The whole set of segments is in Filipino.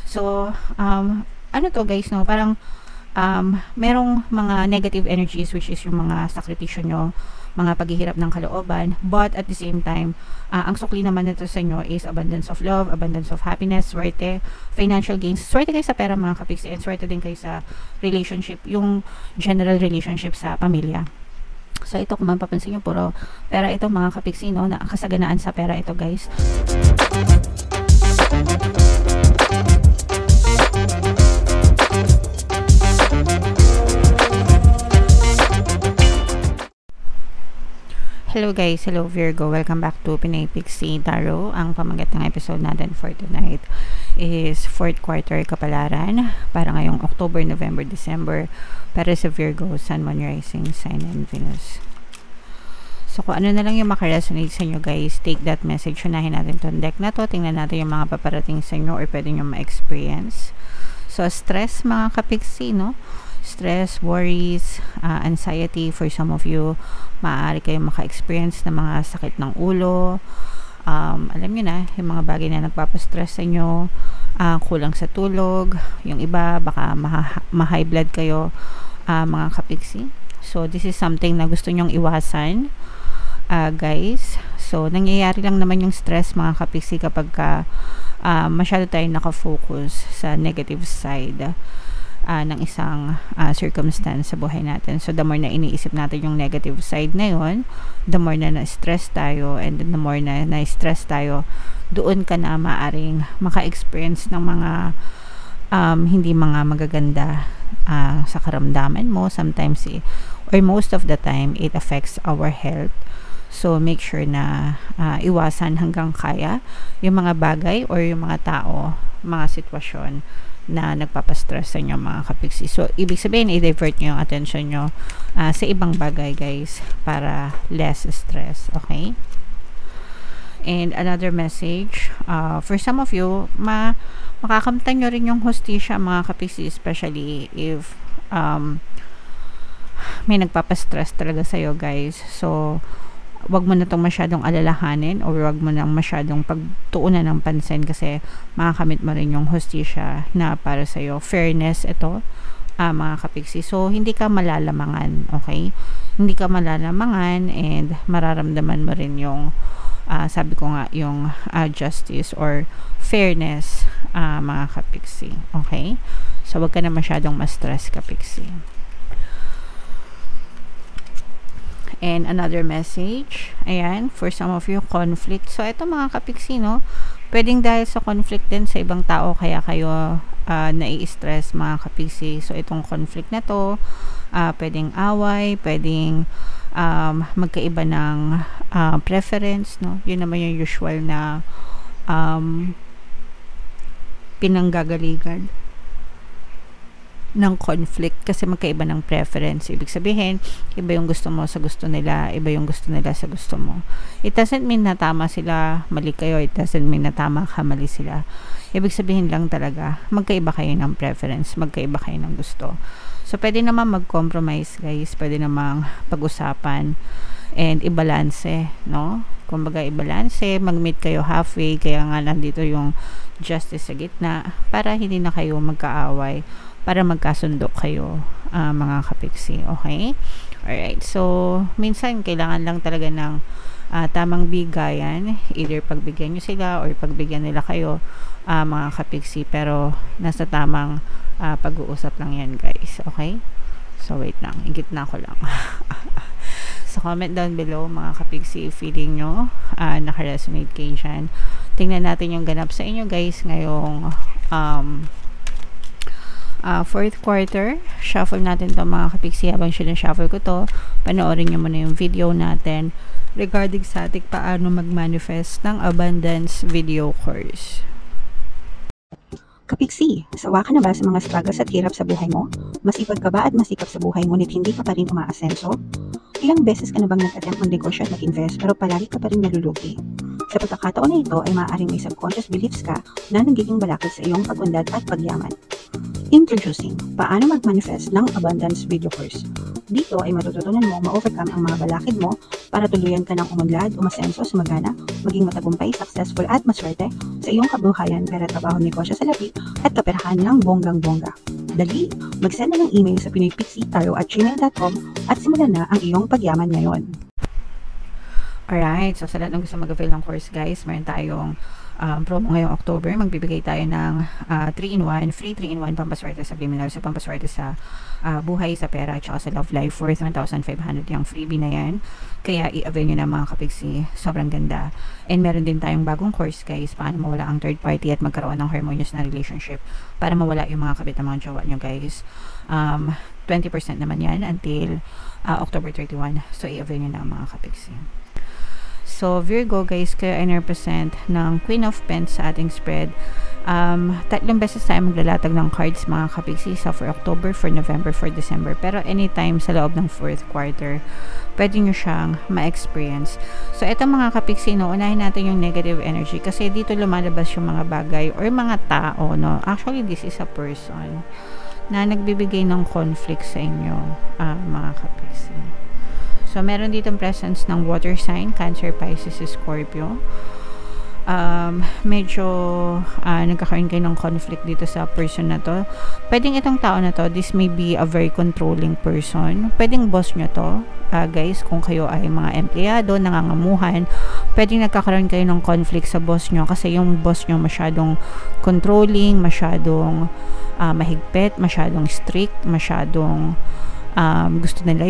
So, ano to guys, no? Parang, merong mga negative energies, which is yung mga sakripisyo nyo, mga paghihirap ng kalooban, but at the same time, ang sukli naman nito sa inyo is abundance of love, abundance of happiness, swerte, financial gains, swerte kayo sa pera mga kapiksi, and swerte din kayo sa relationship, yung general relationship sa pamilya. So ito, kung mapapansin nyo, puro pera ito mga kapiksi, no? Na kasaganaan sa pera ito guys. Hello guys, hello Virgo, welcome back to Pinay Pixie Tarot. Ang pamagat ng episode natin for tonight is 4th quarter kapalaran para ngayong October, November, December para sa Virgo, Sun, Moon, Rising, Sign, and Venus. So kung ano na lang yung makaresonate sa inyo guys, take that message. Unahin natin itong deck na to, tingnan natin yung mga paparating sa inyo or pwede nyo ma-experience. So stress mga kapiksi, no? Stress, worries, anxiety for some of you, maaari kayong maka-experience ng mga sakit ng ulo, alam nyo na, yung mga bagay na nagpapastress sa inyo, kulang sa tulog, yung iba, baka ma-high blood kayo, mga kapiksi. So, this is something na gusto nyong iwasan, guys. So, nangyayari lang naman yung stress, mga kapiksi, kapag masyado tayong nakafocus sa negative side ng isang circumstance sa buhay natin. So, the more na iniisip natin yung negative side na yun, the more na na-stress tayo, and the more na na-stress tayo, doon ka na maaring maka-experience ng mga hindi mga magaganda sa karamdaman mo. Sometimes, or most of the time, it affects our health. So, make sure na iwasan hanggang kaya yung mga bagay or yung mga tao, mga sitwasyon na nagpapastress sa inyo mga kapiksi. So, ibig sabihin, i-divert nyo yung attention nyo sa ibang bagay guys para less stress. Okay? And another message, for some of you, makakamtan nyo rin yung hustisya mga kapiksi, especially if may nagpapastress talaga sa'yo guys. So, wag mo na itong masyadong alalahanin or wag mo nang masyadong pagtuunan ng pansin kasi makakamit mo rin yung hustisya na para sa'yo. Fairness ito, mga kapiksi. So, hindi ka malalamangan, okay? Hindi ka malalamangan and mararamdaman mo rin yung, sabi ko nga, yung justice or fairness, mga kapiksi. Okay? So, wag ka na masyadong ma-stress, kapiksi. And another message, ayan, for some of you, conflict. So, ito mga kapiksi, no? Pwedeng dahil sa conflict din sa ibang tao, kaya kayo nai-stress mga kapiksi. So, itong conflict na to, pwedeng away, pwedeng magkaiba ng preference, no? Yun naman yung usual na pinanggagaligan ng conflict kasi magkaiba ng preference. Ibig sabihin, iba yung gusto mo sa gusto nila, iba yung gusto nila sa gusto mo. It doesn't mean na tama sila, mali kayo. It doesn't mean na tama ka, mali sila. Ibig sabihin lang talaga, magkaiba kayo ng preference, magkaiba kayo ng gusto. So, pwede naman mag-compromise, guys. Pwede namang pag-usapan and i-balance, no? Kumbaga, i-balance, mag-meet kayo halfway, kaya nga nandito yung justice sa gitna para hindi na kayo magkaaway, para magkasundo kayo, mga kapiksi. Okay? Alright. So, minsan, kailangan lang talaga ng tamang bigayan. Either pagbigyan nyo sila or pagbigyan nila kayo, mga kapiksi. Pero, nasa tamang pag-uusap lang yan, guys. Okay? So, wait lang. Ingit na ako lang. So, comment down below, mga kapiksi, feeling nyo naka-resonate kayo dyan. Tingnan natin yung ganap sa inyo, guys, ngayong 4th quarter. Shuffle natin to mga kapiksi. Habang shuffle ko to, panoorin nyo muna yung video natin regarding sa ating paano mag-manifest ng abundance video course. Kapiksi, sawa ka na ba sa mga struggles at hirap sa buhay mo? Masipag ka ba at masikap sa buhay ngunit hindi ka pa rin umaasenso? Ilang beses ka na bang nag-attempt mag-negosyo at mag-invest pero palagi ka pa rin nalulugi? Sa pagkakataon na ito ay maaaring may subconscious beliefs ka na nagiging balakid sa iyong pag-unlad at pagyaman. Introducing, paano mag-manifest ng abundance video course. Dito ay matututunan mo ma-overcome ang mga balakid mo para tuluyan ka ng umunlad, umasenso, sumagana, maging matagumpay, successful at maswerte sa iyong kabuhayan, pera, trabaho, negosyo, salapi at kaperahan ng bonggang-bongga. Dali, mag-send na ng email sa pinoypixietaro@gmail.com at simulan na ang iyong pagyaman ngayon. Alright, so sa lahat ng gusto mag-avail ng course guys, meron tayong promo ngayong October. Magbibigay tayo ng 3-in-1, free 3-in-1 pampaswerte sa Biminal, sa pampaswerte sa buhay, sa pera, at saka sa love life, worth 1,500 yung freebie na yan. Kaya i-avail nyo na mga kapiksi, sobrang ganda. And meron din tayong bagong course guys, paano mawala ang third party at magkaroon ng harmonious na relationship para mawala yung mga kabit ng mga jowa nyo guys. 20% naman yan until October 31. So i-avail nyo na mga kapiksi. So, Virgo guys, kayo ay represent ng Queen of Pents sa ating spread. 3 beses tayo maglalatag ng cards mga kapiksi, sa for October, for November, for December. Pero anytime sa loob ng 4th quarter, pwede nyo siyang ma-experience. So, eto mga kapiksi, no, unahin natin yung negative energy kasi dito lumalabas yung mga bagay or mga tao, no. Actually, this is a person na nagbibigay ng conflict sa inyo, mga kapiksi. So, meron ditong presence ng water sign, Cancer, Pisces, Scorpio. Medyo nagkakaroon kayo ng conflict dito sa person na to. Pwedeng itong tao na to, this may be a very controlling person. Pwedeng boss nyo to, guys, kung kayo ay mga empleyado, nangangamuhan. Pwedeng nagkakaroon kayo ng conflict sa boss nyo kasi yung boss nyo masyadong controlling, masyadong mahigpit, masyadong strict, masyadong gusto nila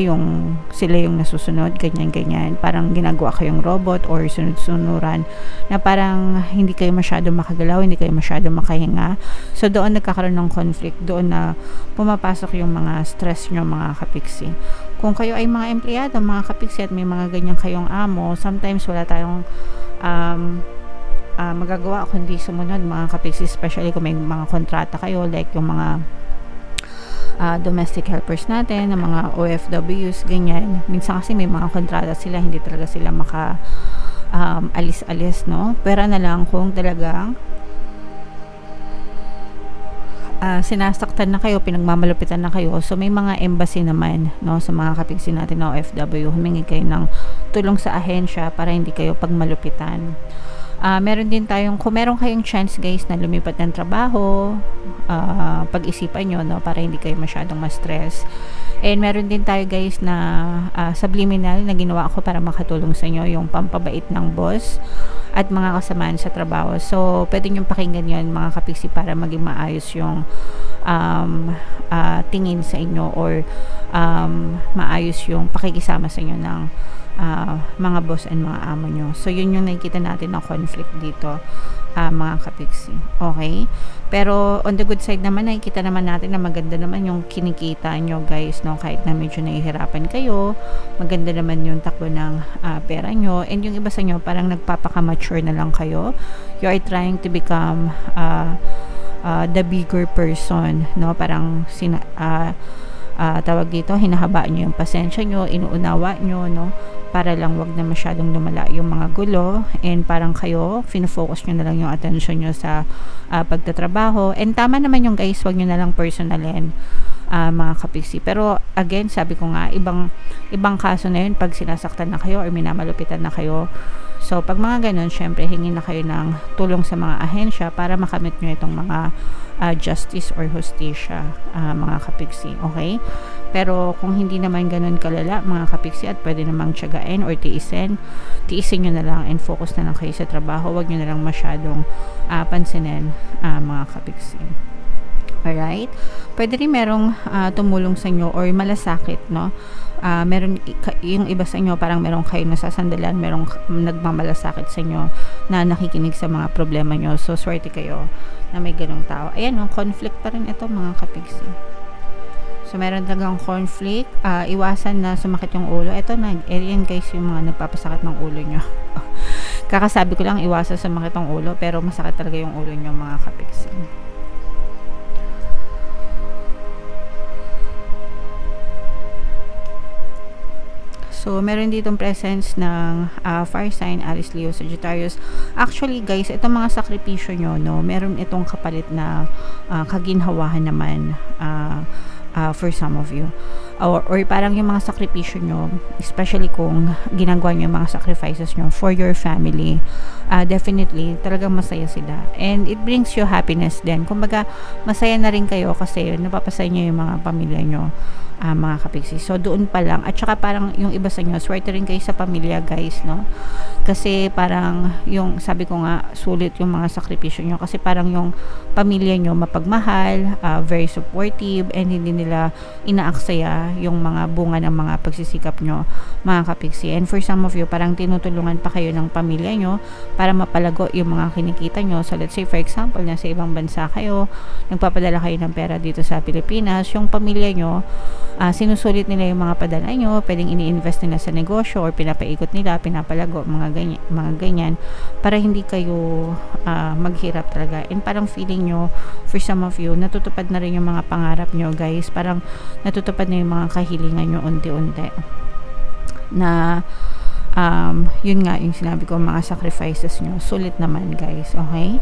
sila yung nasusunod, ganyan, parang ginagawa kayong robot or sunod-sunuran na parang hindi kayo masyado makagalaw, hindi kayo masyado makahinga. So doon nagkakaroon ng conflict, doon na pumapasok yung mga stress nyo mga kapiksi. Kung kayo ay mga empleyado, mga kapiksi, at may mga ganyan kayong amo, sometimes wala tayong magagawa kundi sumunod mga kapiksi, especially kung may mga kontrata kayo, like yung mga domestic helpers natin, ng mga OFWs, ganyan. Minsan kasi may mga kontrata sila, hindi talaga sila maka alis-alis, no? Pero na lang kung talagang sinasaktan na kayo, pinagmamalupitan na kayo. So, may mga embassy naman, no? Sa mga kapiksi natin na OFW, humingi kayo ng tulong sa ahensya para hindi kayo pagmalupitan. Meron din tayong, kung meron kayong chance guys na lumipat ng trabaho, pag-isipan nyo, no, para hindi kayo masyadong ma-stress. And meron din tayo guys na subliminal na ginawa ko para makatulong sa inyo, yung pampabait ng boss at mga kasamaan sa trabaho. So, pwede nyo pakinggan yun mga kapiksi para maging maayos yung tingin sa inyo or maayos yung pakikisama sa inyo ng mga boss and mga amo nyo. So, yun yung nakikita natin na conflict dito, mga kapiksi. Okay? Pero, on the good side naman, nakikita naman natin na maganda naman yung kinikita nyo, guys, no? Kahit na medyo nahihirapan kayo, maganda naman yung takbo ng pera nyo. And yung iba sa nyo, parang nagpapaka-mature na lang kayo. You are trying to become the bigger person, no? Parang tawag dito, hinahaba nyo yung pasensya nyo, inuunawa nyo, no? Para lang wag na masyadong lumala yung mga gulo, and parang kayo, fino-focus nyo na lang yung attention nyo sa pagtatrabaho. And tama naman yung guys, wag nyo na lang personalin, mga kapiksi. Pero again, sabi ko nga, ibang kaso na yun pag sinasaktan na kayo or minamalupitan na kayo. So, pag mga ganun, syempre, hingin na kayo ng tulong sa mga ahensya para makamit nyo itong mga justice or hustisya, mga kapiksi. Okay? Pero, kung hindi naman ganun kalala, mga kapiksi, at pwede namang tiyagain or tiisin nyo na lang and focus na lang kayo sa trabaho. Huwag nyo na lang masyadong pansinin, mga kapiksi. Alright? Pwede rin merong tumulong sa inyo or malasakit, no? Meron yung iba sa inyo, parang meron kayong nasasandalan, merong nagmamalasakit sa inyo na nakikinig sa mga problema nyo. So, swerte kayo na may ganong tao. Ayan, no? Conflict pa rin ito, mga kapiksi. So, meron talagang conflict. Iwasan na sumakit yung ulo. Ito na, yan guys, yung mga nagpapasakit ng ulo nyo. Kakasabi ko lang, iwasan sumakit ang ulo, pero masakit talaga yung ulo nyo, mga kapiksi. So, meron ditong presence ng fire sign, Aries, Leo, Sagittarius. Actually, guys, itong mga sakripisyo nyo, no, meron itong kapalit na kaginhawahan naman for some of you. or parang yung mga sakripisyo nyo, especially kung ginagawa nyo yung mga sacrifices nyo for your family, definitely talagang masaya sila, and it brings you happiness din. Kumbaga masaya na rin kayo kasi napapasaya nyo yung mga pamilya nyo, mga kapiksi. So doon pa lang, at saka parang yung iba sa inyo, swerte rin kayo sa pamilya guys, no? Kasi parang yung sabi ko nga, sulit yung mga sakripisyo nyo kasi parang yung pamilya nyo mapagmahal, very supportive, and hindi nila inaaksaya yung mga bunga ng mga pagsisikap nyo, mga kapiksi. And for some of you, parang tinutulungan pa kayo ng pamilya nyo para mapalago yung mga kinikita nyo. So let's say for example, nasa ibang bansa kayo, nagpapadala kayo ng pera dito sa Pilipinas, yung pamilya nyo, sinusulit nila yung mga padala nyo, pwedeng ini-invest nila sa negosyo or pinapaikot nila, pinapalago, mga ganyan, para hindi kayo maghirap talaga. And parang feeling nyo, for some of you, natutupad na rin yung mga pangarap nyo guys, parang natutupad na yung mga kahilingan nyo unti-unti na yun nga yung sinabi ko, mga sacrifices nyo, sulit naman guys, okay?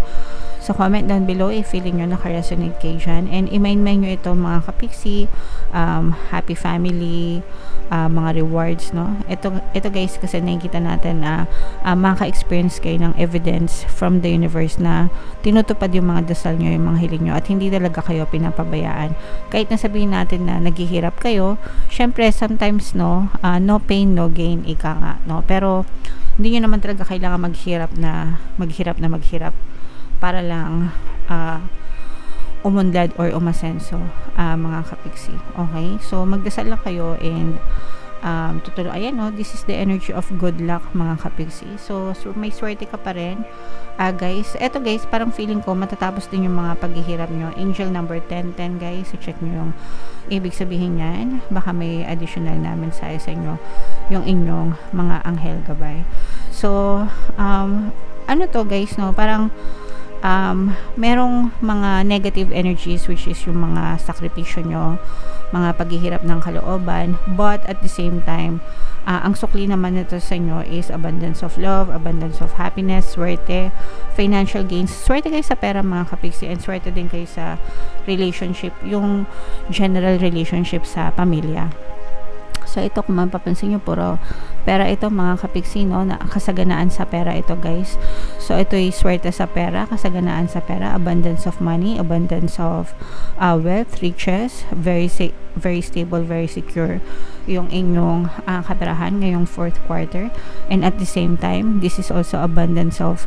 So, comment down below if feeling nyo naka-resonate kayo dyan. And i-main nyo ito mga kapiksi, happy family, mga rewards, no? Ito guys, kasi nakikita natin na maka-experience kayo ng evidence from the universe na tinutupad yung mga dasal nyo, yung mga hiling nyo, at hindi talaga kayo pinapabayaan. Kahit nasabihin natin na naghihirap kayo, syempre, sometimes, no pain, no gain, ika nga, no? Pero, hindi nyo naman talaga kailangan maghirap para lang umunlad or umasenso, mga kapiksi. Okay? So, magdasal lang kayo and tutuloy. Ayan, no? This is the energy of good luck, mga kapiksi. So may swerte ka pa rin. Guys, eto guys, parang feeling ko matatapos din yung mga paghihirap nyo. Angel number 1010 guys. So, check nyo yung ibig sabihin yan. Baka may additional namin sa inyo yung inyong mga anghel gabay. So, ano to guys, no? Parang merong mga negative energies, which is yung mga sakripisyo nyo, mga paghihirap ng kalooban, but at the same time, ang sukli naman nito sa inyo is abundance of love, abundance of happiness, swerte, financial gains, swerte kayo sa pera mga kapiksi, and swerte din kayo sa relationship, yung general relationship sa pamilya. So, ito kung mapapansin nyo, puro pera ito mga kapiksi, no? Na kasaganaan sa pera ito guys. So, ito ay swerte sa pera, kasaganaan sa pera, abundance of money, abundance of wealth, riches, very stable, very secure yung inyong kaperahan ngayong 4th quarter. And at the same time, this is also abundance of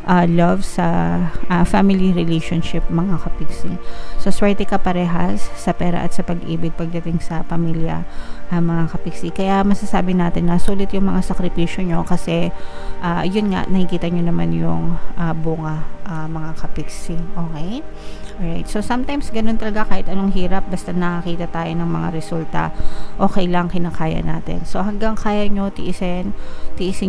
love sa family relationship mga kapiksi. So, swerte ka parehas sa pera at sa pag-ibig pagdating sa pamilya, mga kapiksi. Kaya masasabi natin na sulit yung mga sakripisyo nyo kasi yun nga, nakikita nyo naman yung bunga, mga kapiksi. Okay? Alright. So, sometimes ganun talaga, kahit anong hirap, basta nakakita tayo ng mga resulta, okay lang, kinakaya natin. So, hanggang kaya nyo tiisin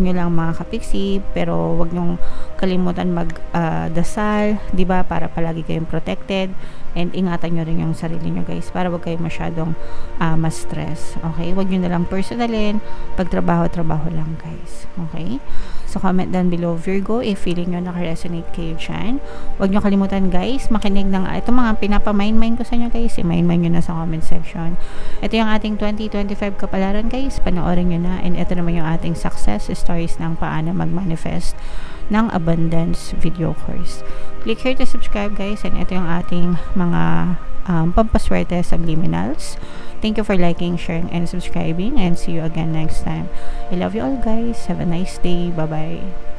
nyo lang mga kapiksi, pero wag nyong kalimutan magdasal, di ba, para palagi kayong protected, and ingatan nyo rin yung sarili nyo guys, para wag kayo masyadong ma-stress. Okay? Wag nyo na lang personalin, pagtrabaho lang guys. Okay? So, comment down below Virgo if feeling nyo naka-resonate kayo dyan. Huwag nyo kalimutan guys, makinig ng ito mga pinapamain-main ko sa inyo guys, i-main-main nyo na sa comment section. Ito yung ating 2025 kapalaran guys, panoorin nyo na, and ito naman yung ating success stories ng paano mag-manifest ng abundance video course. Click here to subscribe guys, and ito yung ating mga pampaswerte subliminals. Thank you for liking, sharing, and subscribing, and see you again next time. I love you all guys. Have a nice day. Bye-bye.